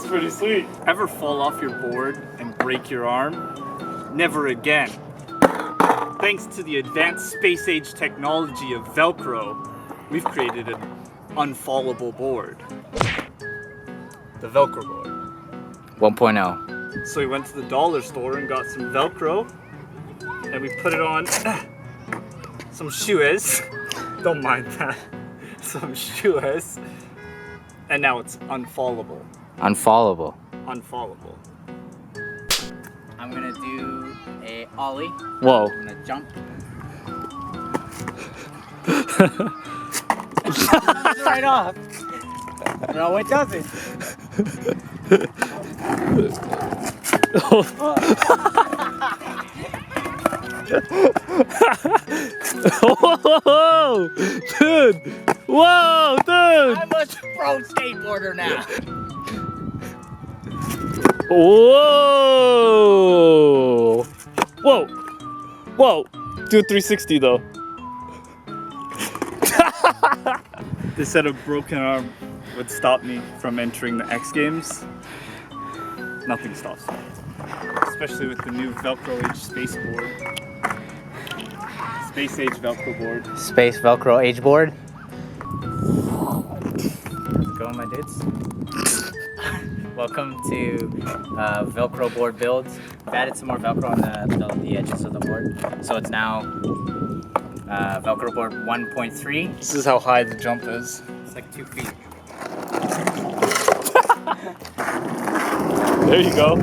That's pretty sweet. Ever fall off your board and break your arm? Never again. Thanks to the advanced space-age technology of Velcro, we've created an unfallable board. The Velcroboard. 1.0. So we went to the dollar store and got some Velcro, and we put it on some shoes. Don't mind that. Some shoes. And now it's unfallable. Unfallable. Unfallable. I'm gonna do a ollie. Whoa. I'm gonna jump. Right off. No, it doesn't. Whoa, dude! Whoa, dude! I'm a pro skateboarder now. Whoa! Whoa! Whoa! Do a 360 though. They said a broken arm would stop me from entering the X Games. Nothing stops me. Especially with the new Velcro Age Skateboard. Space Age Velcroboard. Space Velcro Age board. How's it going, my dudes? Welcome to Velcroboard builds. I've added some more Velcro on the edges of the board, so it's now Velcroboard 1.3. This is how high the jump is. It's like 2 feet. There you go.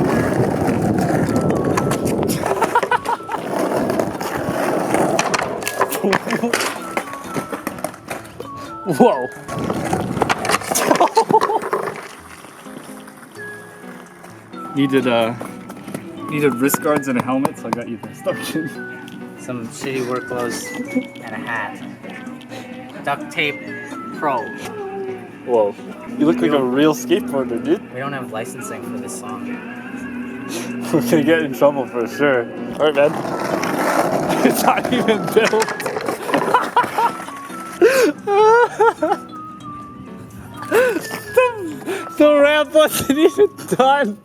Whoa. Needed wrist guards and a helmet, so I got you the instructions. Some shitty work clothes and a hat. Duct tape pro. Whoa. You look like a real skateboarder, dude. We don't have licensing for this song. We're gonna get in trouble for sure. Alright, man. It's not even built. The ramp wasn't even done.